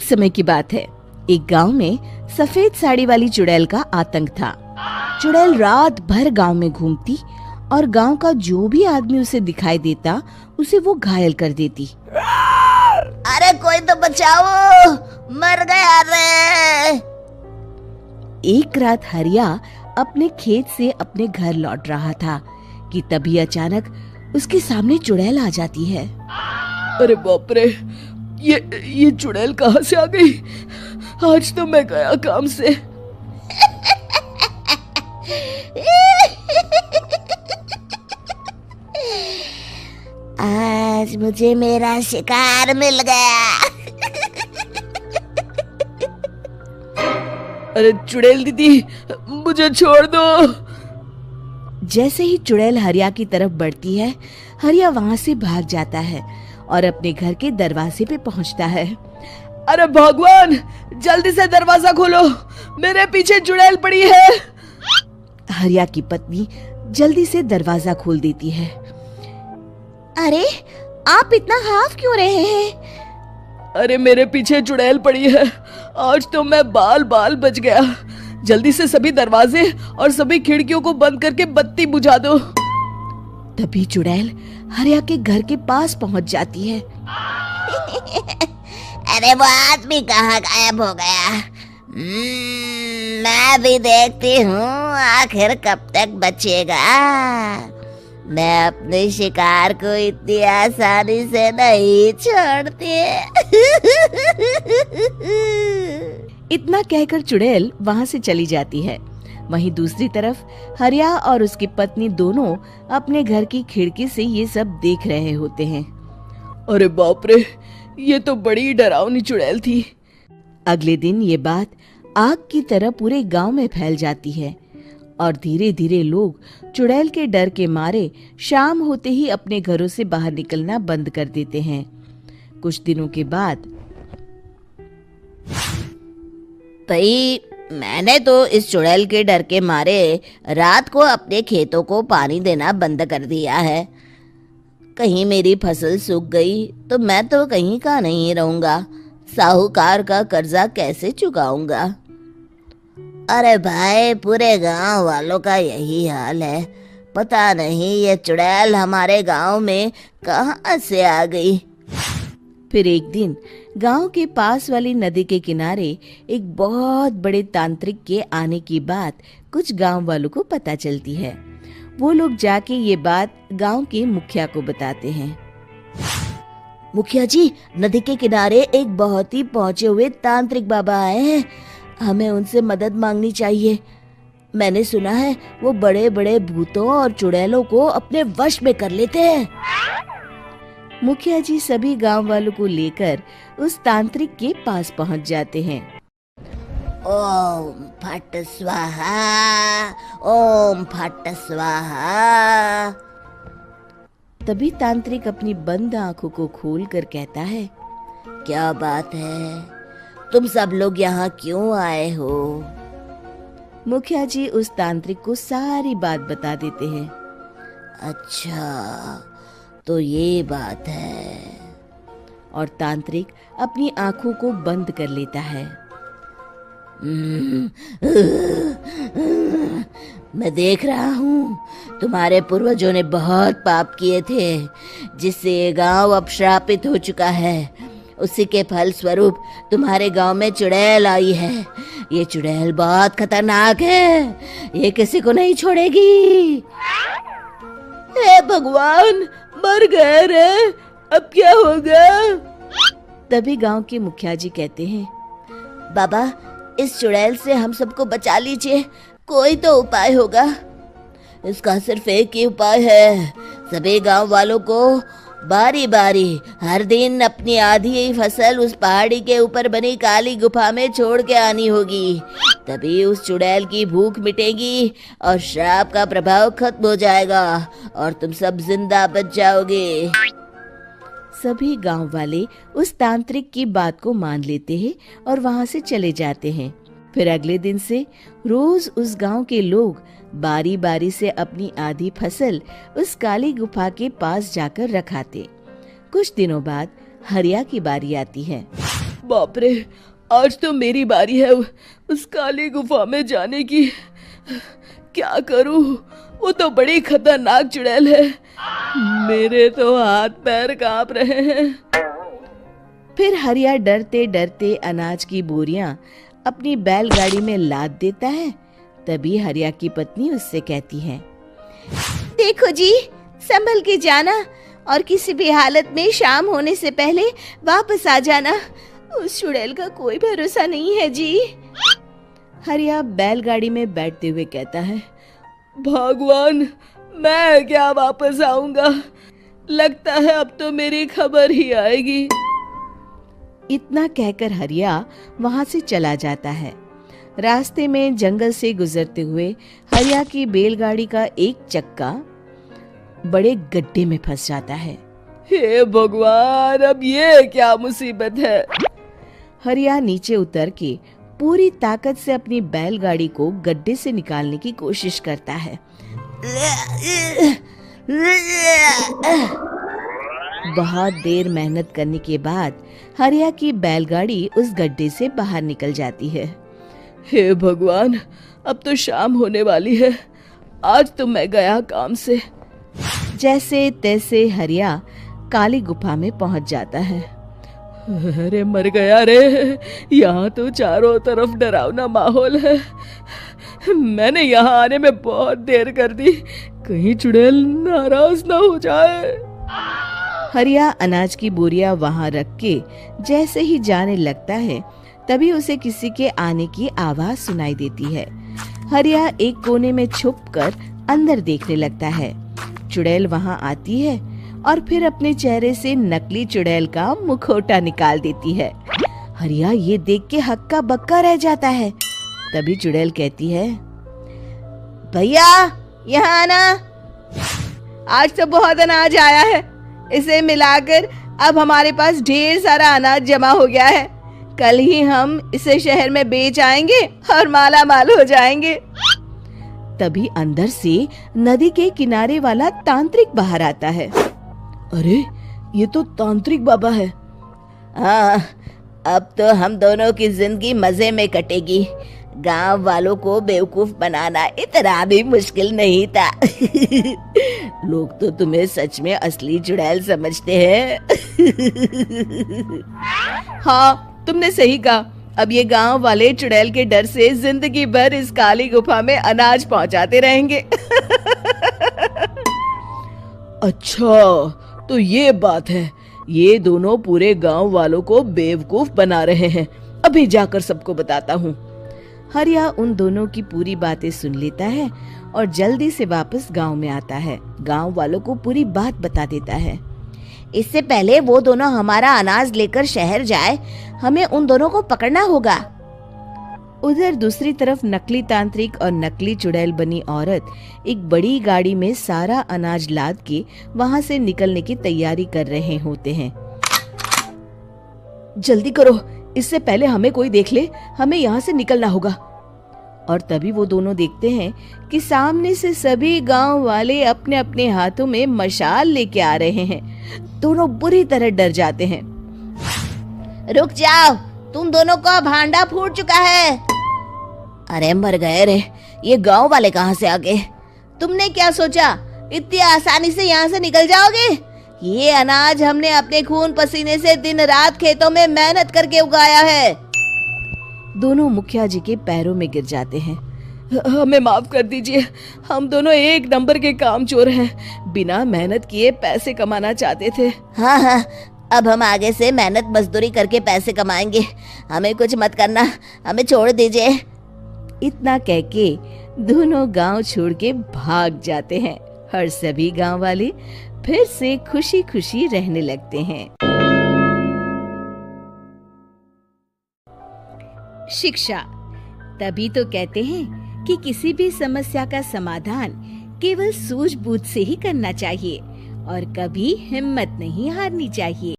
समय की बात है। एक गांव में सफेद साड़ी वाली चुड़ैल का आतंक था। चुड़ैल रात भर गांव में घूमती और गांव का जो भी आदमी उसे दिखाई देता उसे वो घायल कर देती। अरे कोई तो बचाओ, मर गया रे। एक रात हरिया अपने खेत से अपने घर लौट रहा था कि तभी अचानक उसके सामने चुड़ैल आ जाती है। अरे बाप रे, ये चुड़ैल कहाँ से आ गई? आज तो मैं गया काम से। आज मुझे मेरा शिकार मिल गया। अरे चुड़ैल दीदी, मुझे छोड़ दो। जैसे ही चुड़ैल हरिया की तरफ बढ़ती है, हरिया वहाँ से भाग जाता है और अपने घर के दरवाजे पे पहुँचता है। अरे भगवान, जल्दी से दरवाजा खोलो, मेरे पीछे चुड़ैल पड़ी है। हरिया की पत्नी जल्दी से दरवाजा खोल देती है। अरे आप इतना हाफ क्यों रहे हैं? अरे मेरे पीछे चुड़ैल पड़ी है, आज तो मैं बाल बाल बच गया। जल्दी से सभी दरवाजे और सभी खिड़कियों को बंद करके बत्ती बुझा दो। तभी चुड़ैल हरिया के घर के पास पहुंच जाती है। अरे वो आदमी कहाँ गायब हो गया? मैं भी देखती हूँ आखिर कब तक बचेगा। मैं अपने शिकार को इतनी आसानी से नहीं छोड़ती। इतना कहकर चुड़ैल वहाँ से चली जाती है। वहीं दूसरी तरफ हरिया और उसकी पत्नी दोनों अपने घर की खिड़की से ये सब देख रहे होते हैं। अरे बाप रे, ये तो बड़ी डरावनी चुड़ैल थी। अगले दिन ये बात आग की तरह पूरे गांव में फैल जाती है और धीरे धीरे लोग चुड़ैल के डर के मारे शाम होते ही अपने घरों से बाहर निकलना बंद कर देते हैं। कुछ दिनों के बाद भाई, मैंने तो इस चुड़ैल के डर के मारे रात को अपने खेतों को पानी देना बंद कर दिया है। कहीं मेरी फसल सूख गई तो मैं तो कहीं का नहीं रहूंगा। साहूकार का कर्जा कैसे चुकाऊंगा? अरे भाई, पूरे गांव वालों का यही हाल है। पता नहीं ये चुड़ैल हमारे गांव में कहां से आ गई। फिर एक दिन गांव के पास वाली नदी के किनारे एक बहुत बड़े तांत्रिक के आने की बात कुछ गांव वालों को पता चलती है। वो लोग जाके ये बात गांव के मुखिया को बताते हैं। मुखिया जी, नदी के किनारे एक बहुत ही पहुंचे हुए तांत्रिक बाबा आए हैं। हमें उनसे मदद मांगनी चाहिए। मैंने सुना है वो बड़े बड़े भूतों और चुड़ैलों को अपने वश में कर लेते हैं। मुखिया जी सभी गांव वालों को लेकर उस तांत्रिक के पास पहुंच जाते हैं। ओम फट स्वाहा, ओम फट स्वाहा। तभी तांत्रिक अपनी बंद आंखों को खोलकर कहता है, क्या बात है? तुम सब लोग यहाँ क्यों आए हो? मुखिया जी उस तांत्रिक को सारी बात बता देते हैं। अच्छा, तो ये बात है। और तांत्रिक अपनी आंखों को बंद कर लेता है। मैं देख रहा हूँ तुम्हारे पूर्वजों ने बहुत पाप किए थे, जिससे ये गांव अब श्रापित हो चुका है। उसी के फल स्वरूप तुम्हारे गांव में चुड़ैल आई है। ये चुड़ैल बहुत खतरनाक है, ये किसी को नहीं छोड़ेगी। हे भगवान, मर गए रे, अब क्या होगा? तभी गांव के मुखिया जी कहते हैं, बाबा, इस चुड़ैल से हम सबको बचा लीजिए। कोई तो उपाय होगा। इसका सिर्फ एक ही उपाय है। सभी गांव वालों को बारी बारी हर दिन अपनी आधी फसल उस पहाड़ी के ऊपर बनी काली गुफा में छोड़ के आनी होगी। तभी उस चुड़ैल की भूख मिटेगी और श्राप का प्रभाव खत्म हो जाएगा और तुम सब जिंदा बच जाओगे। सभी गांव वाले उस तांत्रिक की बात को मान लेते हैं और वहां से चले जाते हैं। फिर अगले दिन से रोज उस गांव के लोग बारी बारी से अपनी आधी फसल उस काली गुफा के पास जाकर रखाते। कुछ दिनों बाद हरिया की बारी आती है। बाप रे, आज तो मेरी बारी है उस काली गुफा में जाने की। क्या करूं, वो तो बड़ी खतरनाक चुड़ैल है। मेरे तो हाथ पैर कांप रहे हैं। फिर हरिया डरते डरते अनाज की बोरियां अपनी बैलगाड़ी में लाद देता है। तभी हरिया की पत्नी उससे कहती है, देखो जी, संभल के जाना और किसी भी हालत में शाम होने से पहले वापस आ जाना। उस चुड़ैल का कोई भरोसा नहीं है जी। हरिया बैलगाड़ी में बैठते हुए कहता है, भगवान, मैं क्या वापस आऊंगा? लगता है अब तो मेरी खबर ही आएगी। इतना कहकर हरिया वहां से चला जाता है। रास्ते में जंगल से गुजरते हुए हरिया की बैलगाड़ी का एक चक्का बड़े गड्ढे में फंस जाता है। हे भगवान, अब ये क्या मुसीबत है? हरिया नीचे उतर के पूरी ताकत से अपनी बैलगाड़ी को गड्ढे से निकालने की कोशिश करता है। बहुत देर मेहनत करने के बाद हरिया की बैलगाड़ी उस गड्ढे से बाहर निकल जाती है। हे भगवान, अब तो शाम होने वाली है। आज तो मैं गया काम से। जैसे तैसे हरिया काली गुफा में पहुंच जाता है। अरे मर गया रे, यहाँ तो चारों तरफ डरावना माहौल है। मैंने यहाँ आने में बहुत देर कर दी, कहीं चुड़ैल नाराज ना हो जाए। हरिया अनाज की बोरियां वहां रख के जैसे ही जाने लगता है, तभी उसे किसी के आने की आवाज सुनाई देती है। हरिया एक कोने में छुपकर अंदर देखने लगता है। चुड़ैल वहां आती है और फिर अपने चेहरे से नकली चुड़ैल का मुखौटा निकाल देती है। हरिया ये देख के हक्का बक्का रह जाता है। तभी चुड़ैल कहती है, भैया यहाँ आना। आज तो बहुत अनाज आया है, इसे मिलाकर अब हमारे पास ढेर सारा अनाज जमा हो गया है। कल ही हम इसे शहर में बेच आएंगे और माला माल हो जाएंगे। तभी अंदर से नदी के किनारे वाला तांत्रिक बाहर आता है। अरे, ये तो तांत्रिक बाबा है। हाँ, अब तो हम दोनों की जिंदगी मजे में कटेगी। गांव वालों को बेवकूफ बनाना इतना भी मुश्किल नहीं था। लोग तो तुम्हें सच में असली चुड़ैल समझते हैं। हाँ, तुमने सही कहा। अब ये गांव वाले चुड़ैल के डर से जिंदगी भर इस काली गुफा में अनाज पहुंचाते रहेंगे। अच्छा, तो ये बात है। ये दोनों पूरे गांव वालों को बेवकूफ बना रहे हैं। अभी जाकर सबको बताता हूँ। हरिया उन दोनों की पूरी बातें सुन लेता है और जल्दी से वापस गांव में आता है। गांव वालों को पूरी बात बता देता है। इससे पहले वो दोनों हमारा अनाज लेकर शहर जाए, हमें उन दोनों को पकड़ना होगा। उधर दूसरी तरफ नकली तांत्रिक और नकली चुड़ैल बनी औरत एक बड़ी गाड़ी में सारा अनाज लाद के वहां से निकलने की तैयारी कर रहे होते हैं। जल्दी करो, इससे पहले हमें कोई देख ले। हमें यहाँ से निकलना होगा। और तभी वो दोनों देखते हैं कि सामने से सभी गांव वाले अपने अपने हाथों में मशाल लेके आ रहे हैं। दोनों बुरी तरह डर जाते हैं। रुक जाओ, तुम दोनों का भांडा फूट चुका है। अरे मर गए रे, ये गांव वाले कहाँ से आ गए? तुमने क्या सोचा इतनी आसानी से यहाँ से निकल जाओगे? ये अनाज हमने अपने खून पसीने से दिन रात खेतों में मेहनत करके उगाया है। दोनों मुखिया जी के पैरों में गिर जाते हैं। हमें माफ कर दीजिए, हम दोनों एक नंबर के कामचोर हैं। बिना मेहनत किए पैसे कमाना चाहते थे। हाँ हाँ, अब हम आगे से मेहनत मजदूरी करके पैसे कमाएंगे। हमें कुछ मत करना, हमें छोड़ दीजिए। इतना कह के दोनों गांव छोड़ के भाग जाते हैं और सभी गांव वाले फिर से खुशी खुशी रहने लगते हैं। शिक्षा, तभी तो कहते हैं कि किसी भी समस्या का समाधान केवल सूझबूझ से ही करना चाहिए और कभी हिम्मत नहीं हारनी चाहिए।